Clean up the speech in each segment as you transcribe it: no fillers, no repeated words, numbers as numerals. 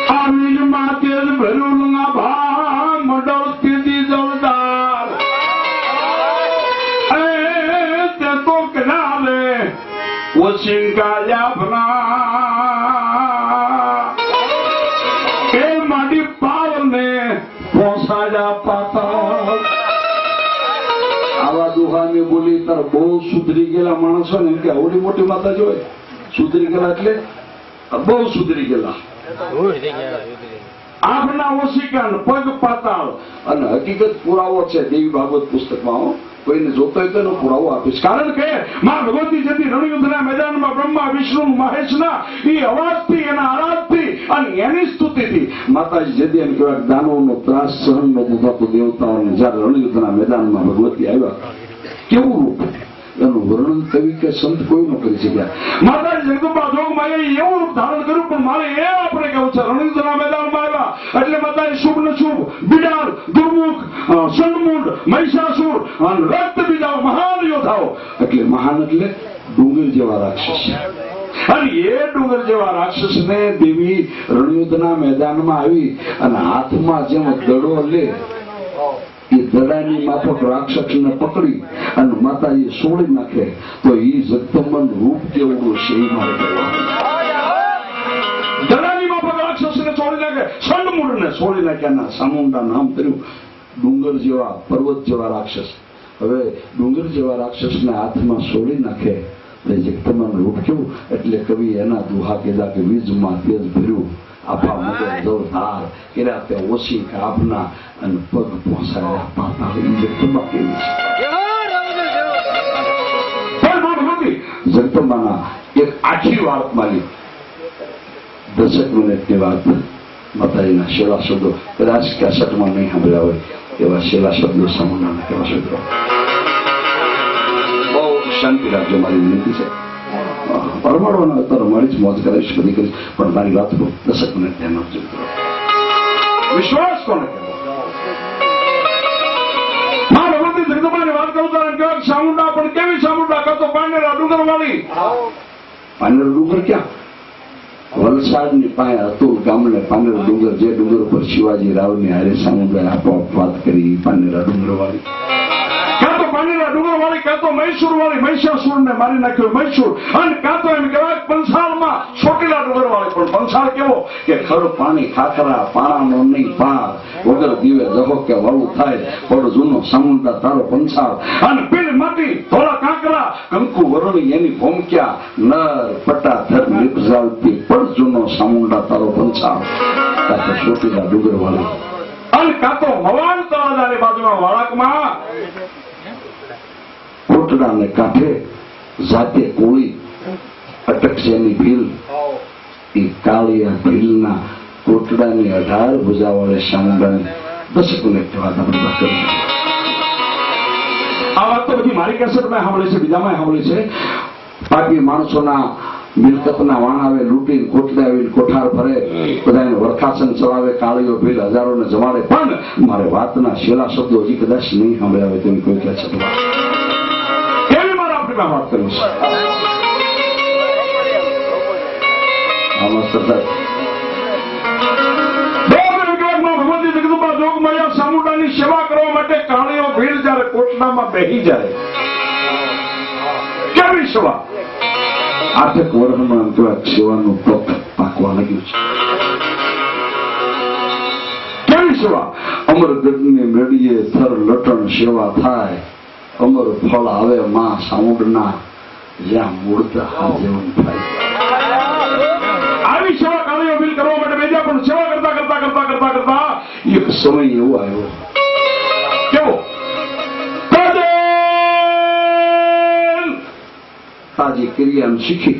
આવીજ માતે ભર્યું ના ભાગ મંડળ કીધી જવદાર તે તો કનાલે ઓશિંકા ભના એ માડી પાવને પોસાડા પાતા આવા દુહાની બોલી તાર બહુ સુધરી ગયેલા માણસો ને કે આવડી મોટી માતા જોઈ સુધરી ગયેલા એટલે બહુ સુધરી ગયેલા આંખના ઓશિકા પગ પાતાળ અને હકીકત પુરાવો છે દેવી બાબત પુસ્તકમાં કોઈને જોતો હોય તો એનો પુરાવો આપીશ કારણ કે માં ભગવતી જતી રણયુદ્ધના મેદાનમાં બ્રહ્મા વિષ્ણુ મહેશના એ અવાજથી એના આરાધથી અને એની સ્તુતિથી માતાજી જતી એમ કહેવાય દાનવનો ત્રાસ સહન નો બુધાતો દેવતાઓને જયારે રણયુદ્ધના મેદાનમાં ભગવતી આવ્યા કેવું રૂપ એનું વર્ણન કવિ કે સંત કોઈ ન કરી શક્યા માતાજી જગદંબા જોગમાં એવું રૂપ ધારણ કર્યું પણ મારે એ આપણે કેવું છે રણયુદ્ધના મેદાનમાં આવ્યા એટલે માતાજી શુભ ને શુભ બિડાળ દુર્મુખ સન્મુંડ મહિષાસુર અને રક્ત બીજાઓ મહાન યોદ્ધાઓ એટલે મહાન એટલે ડુંગર જેવા રાક્ષસ અને એ ડુંગર જેવા રાક્ષસ ને દેવી રણયુદ્ધના મેદાનમાં આવી અને હાથમાં જેમ દડો લે એ દડાની માફક રાક્ષસને પકડી અને માતાજી છોડી નાખે તો એ જગદંબાનું રૂપ કેવું છે એ મારે દડાની માફક રાક્ષસને છોડી નાખે સન્મુંડને છોડી નાખ્યાના સામુંડા નામ કર્યું ડુંગર જેવા પર્વત જેવા રાક્ષસ હવે ડુંગર જેવા રાક્ષસને હાથમાં છોડી નાખે એટલે જગદંબાનું રૂપ કેવું એટલે કવિ એના દુહા કીધા કે વીજમાં તેજ ભર્યું આપા મુગલ જોરદાર કર્યા તે ઓછી કાપના અને પગ પહોંચાડ્યા પાતા જગદંબા કેવી છે જગદંબાના એક આખી વાત માલી 10 મિનિટની વાત માતાજીના સેવા શબ્દો કદાચ કેસેટમાં નહીં સાંભળ્યા હોય એવા સેવા શબ્દો સામૂહિક કેવા શબ્દો બહુ શાંતિ રાખજો મારી વિનંતી છે પરમાણુના અત્યારે મારી જ મોજ કરીશ બધી કરીશ પણ મારી વાત 10 મિનિટ ધ્યાન આપજો વિશ્વાસ કોને માં ભગવતી જગદંબાની વાત કરું તો સામુંડા પણ કેવી સામુંડા કરતો પાંડેરા ડુંગર વાળી પાંડેરો ડુંગર ક્યાં વલસાડની પાસે હતું ગામને પાંડેરો ડુંગર જે ડુંગર ઉપર શિવાજી રાવની હારે સામુંડાએ આપોઆપ વાત કરી પાંડેરા ડુંગર વાળી કાં તો પાંડેરા ડુંગર વાળી કાં તો મૈસૂર વાળી મહિષાસુર ને મારી નાખ્યો મૈસૂર અને કાં તો એમ કહેવાય પંસાળમાં ચોટીલા ડુંગર વાળી પણ પંસાળ કેવો કે ખરું પાણી ખાખરા પાણાનો નહીં પાર વગર દીવે જહો કે વાળું થાય પણ જૂનો સામુંડા તારો પંસાળ અને પીળ માટી ધોળા કાંકરા કંકુ વરણી એની ભોમક્યા નર પટા ધર નિપજાવતી પણ જૂનો સામુંડા તારો પંસાળ કાં તો ચોટીલા ડુંગર વાળી અને કાં તો હવાન તળાજાની બાજુમાં વાળકમાં કોટડાને કાંઠે જાતે કોળી અટકશેની ભીલ એ કાળિયા ભીલના કોટડાની 18 ભુજાવાળે સામુંડાની 10 મિનિટ વાત આપણે વાત કરી આ વાત તો બધી મારી કેસેટમાં સાંભળી છે બીજામાં સાંભળી છે બાકી માણસોના મિલકતના વાણાવે લૂંટીને કોટડાવીને કોઠાર ભરે બધાને વરખાસન ચલાવે કાળીઓ ભીલ હજારોને જમાડે પણ મારે વાતના છેલ્લા શબ્દો હજી કદાચ નહીં સાંભળ્યા હોય તેમ કોઈ કહે છે એવી મારે આપણે વાત કરી છે ભગવતી જગદંબા જોગમાયા સામુંડાની સેવા કરવા માટે કાળીઓ ભીલ જયારે કોટડામાં બેહી જાય કેવી સેવા 8 વર્ષમાં સેવાનું તપ પાકવા લાગ્યું છે કેવી સેવા અમરગઢની મેળીએ થર લટણ સેવા થાય અમર ફળ આવે માં સામુંડના જ્યાં મૂળતા જીવન થાય આવી સેવા કાળીઓ ભીલ કરવા માટે બેજા પણ સેવા કરતા કરતા કરતા કરતા કરતા એક સમય એવો આવ્યો કેવો તાજી ક્રિયાને શીખી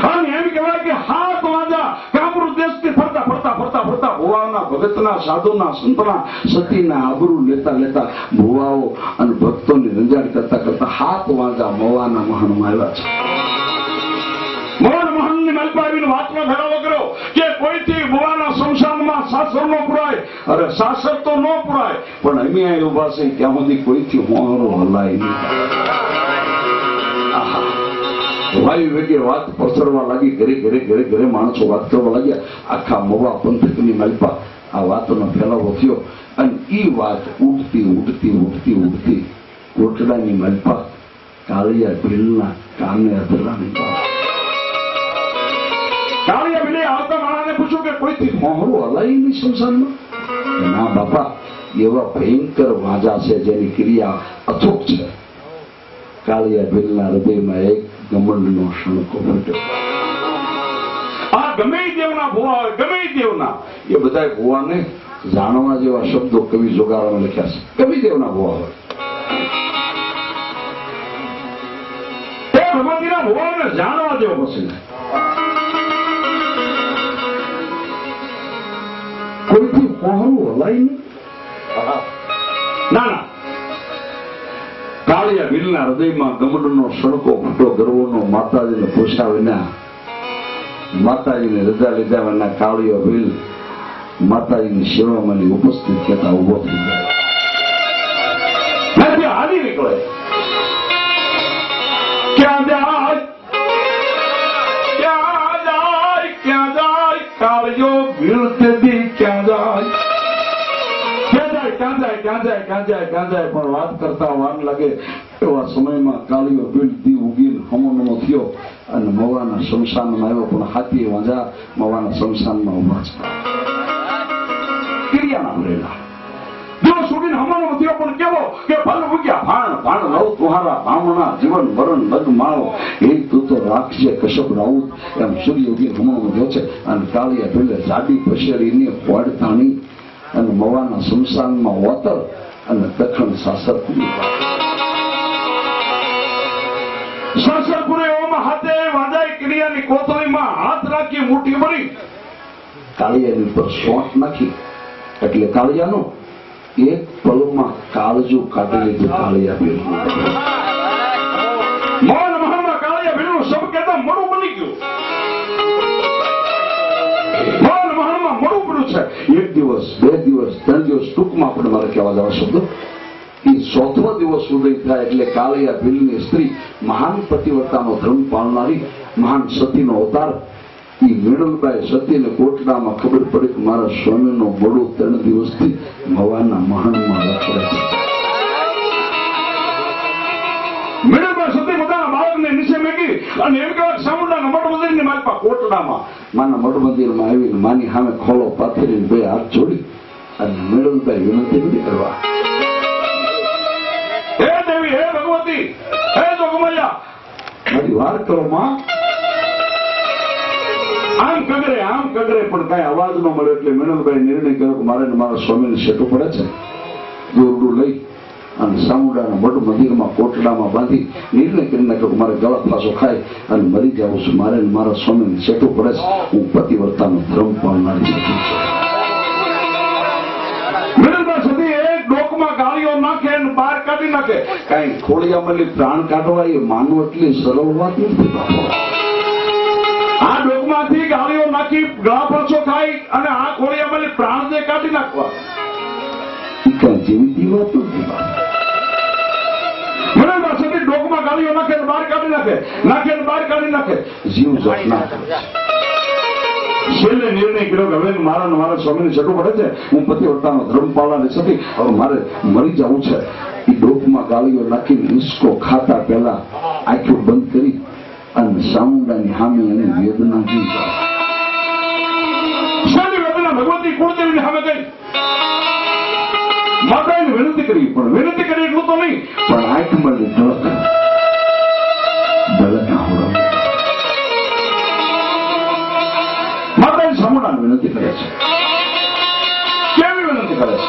અને એમ કહેવાય કે હાથ વાજા કામરૂ દેશથી ફરતા ફરતા ફરતા ફરતા ભુવાના ભગતના સાધુના સંતના સતીના આબરૂ લેતા લેતા ભુવાઓ અને ભક્તોની રંજાડ કરતા કરતા હાથ વાજા મવાના મહાનમાં આવ્યા છે મવાન મહાનની માલપાવીને વાતમાં ઘડાવો કર્યો કે કોઈથી ભુવાના સંસારમાં સાસર નો પુરાય અરે સાસર તો ન પુરાય પણ અમે અહીં ઉભા છે ત્યાં સુધી કોઈથી હોરો હલાય નહીં વાયુ વેગે વાત પ્રસરવા લાગી. ઘરે ઘરે ઘરે ઘરે માણસો વાત કરવા લાગ્યા. આખા મવા પંથકની માલપા આ વાતનો ફેલાવો થયો અને એ વાત ઉડતી ઉડતી ઉડતી ઉડતી કોટડાની માલપા કાળિયા ભીલના કાને અધરાની કાળિયા ભીલે આવતા માણાને પૂછ્યું કે કોઈથી મોહરું હલાય નહીં શમશાનમાં? ના બાપા, એવા ભયંકર વાજા છે જેની ક્રિયા અચૂક છે. કાળિયા ભીલના હૃદયમાં એક ગમંડનો શણકો ફૂટ્યો. આ ગમે દેવના ભુવા હોય, ગમે દેવના, એ બધા ભુવાને જાણવા જેવા શબ્દો કવિ જોગારામાં લખ્યા છે. ગમે દેવના ભુવા હોય, એ ભગવતીના ભુવાને જાણવા જેવો પસંદ. કોઈથી પહોળું હલાય નહીં? ના ના, કાળિયા ભીલના હૃદયમાં ગમંડનો સડકો ફૂટો. ગર્વનો માતાજીને પૂછ્યા વિના, માતાજીને રજા લીધા વિના કાળિયો ભીલ માતાજીની સેવામાં ઉપસ્થિત થતા ઉભો થઈ જાય. હાલી નીકળે. ક્યાં જાય ક્યાં જાય ક્યાં જાય કાળિયો ભીલ તેથી ક્યાં જાય? ક્યાં જાય ક્યાં જાય ક્યાં જાય ક્યાં જાય? પણ વાત કરતા વાર લાગે એવા સમયમાં કાળિયો ભીલ દી ઉગીને હમણો થયો અને મવાના શમશાનમાં આવ્યો. પણ હાથી વાંજા મવાના શમશાનમાં ઉભા છે. ક્રિયાના ભરેલા દિવસ ઉડીને હમણો થયો. પણ કેવો કે ભલ ઉગ્યા ભાણ ભાણ નવ તુહારા ભામણા જીવન મરણ લગ માળો એ તું તો રાખજે કશ્યપ રાઉત. એમ સૂર્ય ઉગીને હમણો થયો છે. અને કાળિયા ભીલે જાડી પસેડીને હોડ તાણી અને મવાના શમશાનમાં વતર અને દક્ષિણ સાસરપુરી. સાસરપુરે એવામાં હાથે વાંધાઈ ક્રિયાની કોથળીમાં હાથ રાખી મુઠ્ઠી ભરી કાળિયાની પર સોંટ નાખી. એટલે કાળિયાનો એક પલમાં કાળજું કાઢી લીધું. કાળિયા ભીલ મોહન મહાલમાં કાળિયા ભીલનું સબ કહેતા મળું બની ગયું. મોહન મહાલમાં મળું પડ્યું છે. એક દિવસ, બે દિવસ, ત્રણ દિવસ, ટૂંકમાં આપણે મારે કહેવા જવા શબ્દો. એ 4થો દિવસ ઉદય થાય એટલે કાળિયા ભીલની સ્ત્રી, મહાન પતિવ્રતાનો ધર્મ પાળનારી, મહાન સતીનો અવતાર, એ મેળલબાઈ સતીને કોટડામાં ખબર પડી કે મારા સ્વામીનો બળો 3 દિવસથી મવાના મહાનમાં રખડે છે. મેળલબાઈ સતી પોતાના બાળકને નીચે મેકી અને એમ કહેવાય સામુંડાના મઠ મંદિરની માલપા કોટડામાં માના મઠ મંદિરમાં આવીને માની સામે ખોલો પાથરીને બે હાથ જોડી અને મેળલબાઈ વિનંતી નથી કરવા, હે દેવી, હે ભગવતી, હે જોગમૈયા, મારી વાર કરો માં. આમ કગરે પણ કઈ અવાજ ન મળે એટલે મેણલભાઈ નિર્ણય કર્યો કે મારે મારા સ્વામીને સેટું પડે છે. દોરડું લઈ અને સામુંડાના મઢ મંદિરમાં કોટડામાં બાંધી નિર્ણય કરી નાખ્યો કે મારે ગળા ફાંસો ખાય અને મરી જાઉં છું. મારે મારા સ્વામીને સેટું પડે છે. હું પતિવ્રતાનો ધર્મ પાળનારી સતી છું. મેણલભાઈ સતી એક ડોકમાં ગાળીઓ નાખે અને બહાર કાઢી નાખે. કઈ ખોળિયામાં પ્રાણ કાઢવા એ માનવ એટલી સરળ વાત નથી બાપો. આ ડોકમાંથી ગાળીઓ નાખી ગળા ફાંસો ખાઈ અને આ ખોળિયામાં પ્રાણ જે કાઢી નાખવા જેવી વાત નથી. મેણલભાઈ સતી ડોકમાં ગાળીઓ નાખે બહાર કાઢી નાખે, નાખે બહાર કાઢી નાખે, જીવ જોખના છેલ્લે નિર્ણય કર્યો કે હવે મારા સ્વામીને છઠ્ઠું પડે છે. હું પતિવ્રતાનો ધર્મ પાળનારી સતી, હવે મારે મરી જવું છે. એ ડોકમાં ગાળીઓ નાખીને હિંચકો ખાતા પહેલા આંખો બંધ કરી અને સામુંડાની સામે એની વેદના જોઈ. વેદના ભગવતી કુળદેવીની સામે ગઈ. માતાને વિનંતી કરી, પણ વિનંતી કરી એટલું તો નહીં, પણ આંખમાં ઢળક માતાજી સામુંડાને વિનંતી કરે છે. કેવી વિનંતી કરે છે?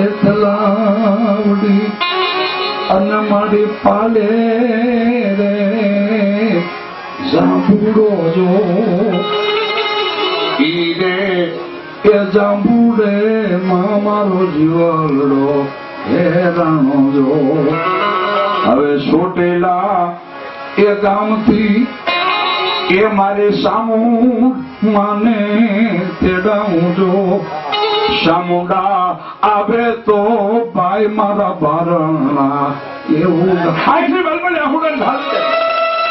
એટલાવડી અને મારી પાલે રે જાંબુડો જો ઈ રે એ જાંબુડે માં મારો જીવલડો હેરાણો જો. હવે સોટેલા એ ગામથી એ મારે સામું માને તેડાવું જો. સામુંડા આવે તો ભાઈ મારા બારણા એવું આખરી બલબલે આહુડા ઢાલ